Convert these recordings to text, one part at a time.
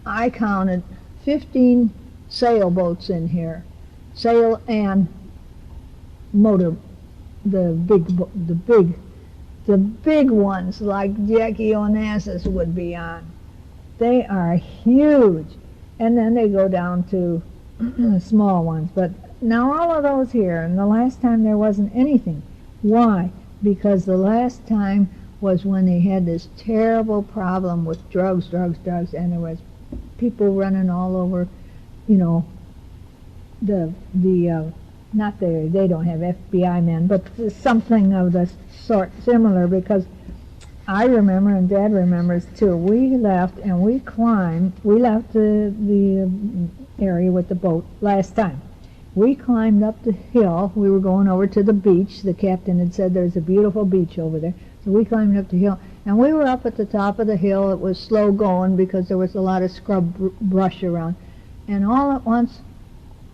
I counted 15 sailboats in here, sail and motor, the big ones like Jackie Onassis would be on. They are huge, and then they go down to small ones. But now all of those here, and the last time there wasn't anything. Why? Because the last time was when they had this terrible problem with drugs, and there was people running all over, you know, not they don't have FBI men, but something of the sort similar, because I remember, and Dad remembers too, we left and we left the area with the boat last time. We climbed up the hill. We were going over to the beach. The captain had said there's a beautiful beach over there. So we climbed up the hill, and we were up at the top of the hill. It was slow going because there was a lot of scrub brush around. And all at once,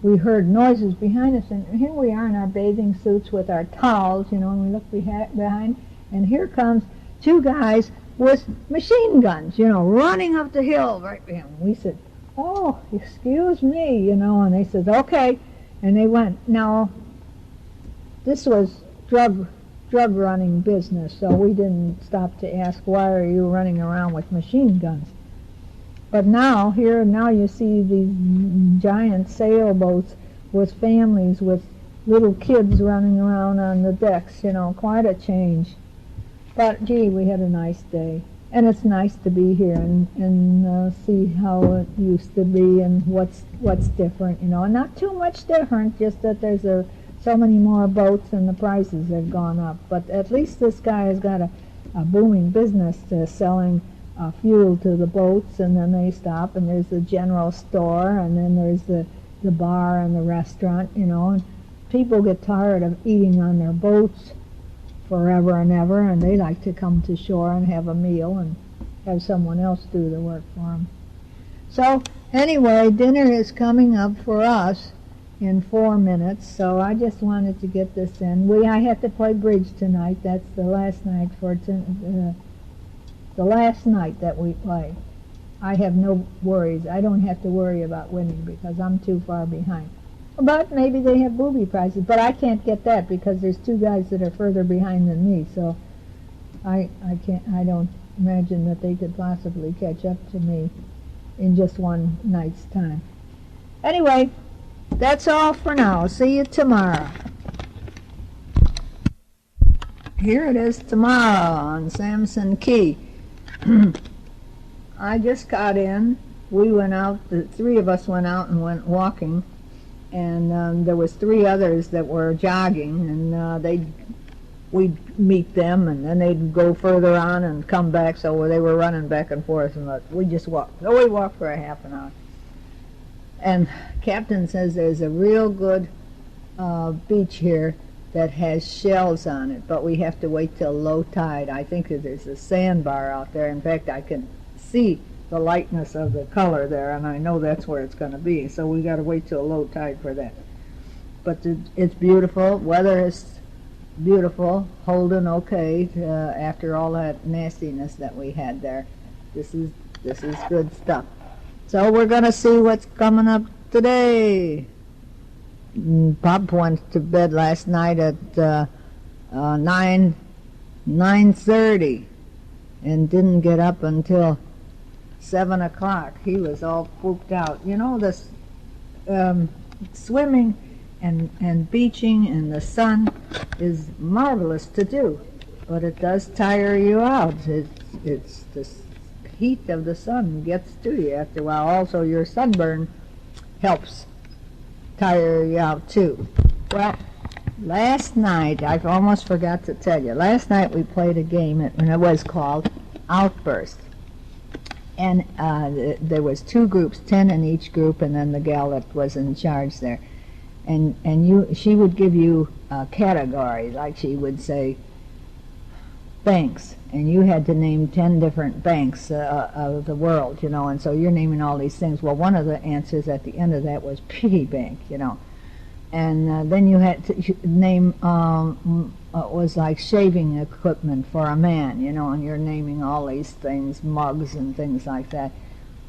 we heard noises behind us, and here we are in our bathing suits with our towels, you know, and we look behind, and here comes two guys with machine guns, you know, running up the hill right behind. We said, "Oh, excuse me," you know, and they said, "Okay," and they went. Now, this was drug running business, so we didn't stop to ask, why are you running around with machine guns? But now you see these giant sailboats with families with little kids running around on the decks, you know, quite a change. But gee, we had a nice day, and it's nice to be here and see how it used to be and what's different, you know. Not too much different, just that there's so many more boats and the prices have gone up. But at least this guy has got a booming business selling fuel to the boats, and then they stop, and there's the general store, and then there's the bar and the restaurant, you know, and people get tired of eating on their boats forever and ever, and they like to come to shore and have a meal and have someone else do the work for them. So anyway, dinner is coming up for us in 4 minutes, so I just wanted to get this in. I have to play bridge tonight. That's the last night the last night that we play. I have no worries. I don't have to worry about winning because I'm too far behind. But maybe they have booby prizes, but I can't get that because there's two guys that are further behind than me, so I don't imagine that they could possibly catch up to me in just one night's time. Anyway, that's all for now. See you tomorrow. Here it is tomorrow on Samson Key. I just got in. We went out, the three of us went out and went walking, and there was three others that were jogging, and we'd meet them, and then they'd go further on and come back, so they were running back and forth, and we just walked. So we walked for a half an hour. And Captain says there's a real good beach here that has shells on it, but we have to wait till low tide. I think that there's a sandbar out there. In fact, I can see the lightness of the color there, and I know that's where it's going to be, so we got to wait till low tide for that. But it's beautiful. Weather is beautiful, holding okay after all that nastiness that we had there. This is good stuff. So we're going to see what's coming up today. Pop went to bed last night at 9:30 and didn't get up until 7 o'clock. He was all pooped out. You know, this swimming and beaching in the sun is marvelous to do, but it does tire you out. It's the heat of the sun gets to you after a while. Also, your sunburn helps tire you out too. Well, last night, I almost forgot to tell you, last night we played a game, and it was called Outburst. And there was two groups, 10 in each group, and then the gal that was in charge there. And she would give you a category, like she would say, banks, and you had to name 10 different banks of the world, you know, and so you're naming all these things. Well, one of the answers at the end of that was piggy bank, you know, and then you had to name it was like shaving equipment for a man, you know, and you're naming all these things, mugs and things like that.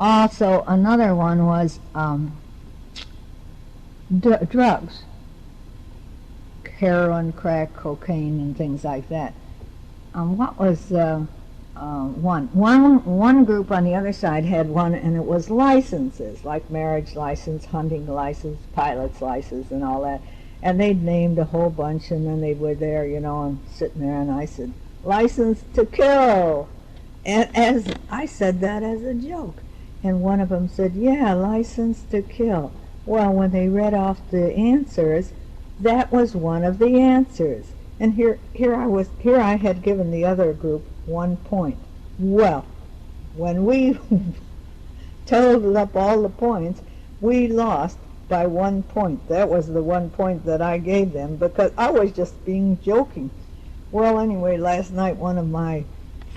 Also, another one was drugs, heroin, crack, cocaine, and things like that. What was one group on the other side had one, and it was licenses, like marriage license, hunting license, pilot's license, and all that. And they'd named a whole bunch, and then they were there, you know, and sitting there, and I said, license to kill. And as I said that as a joke. And one of them said, yeah, license to kill. Well, when they read off the answers, that was one of the answers. And here I had given the other group 1 point. Well, when we totaled up all the points, we lost by 1 point. That was the 1 point that I gave them, because I was just being joking. Well, anyway, last night one of my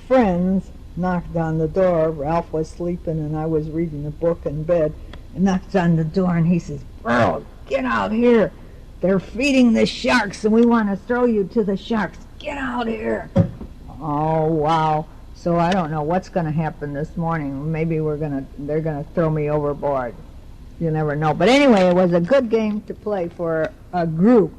friends knocked on the door. Ralph was sleeping and I was reading a book in bed, and knocked on the door, and he says, "Burl, get out here. They're feeding the sharks and we want to throw you to the sharks. Get out here." Oh, wow. So I don't know what's going to happen this morning. Maybe they're going to throw me overboard. You never know. But anyway, it was a good game to play for a group.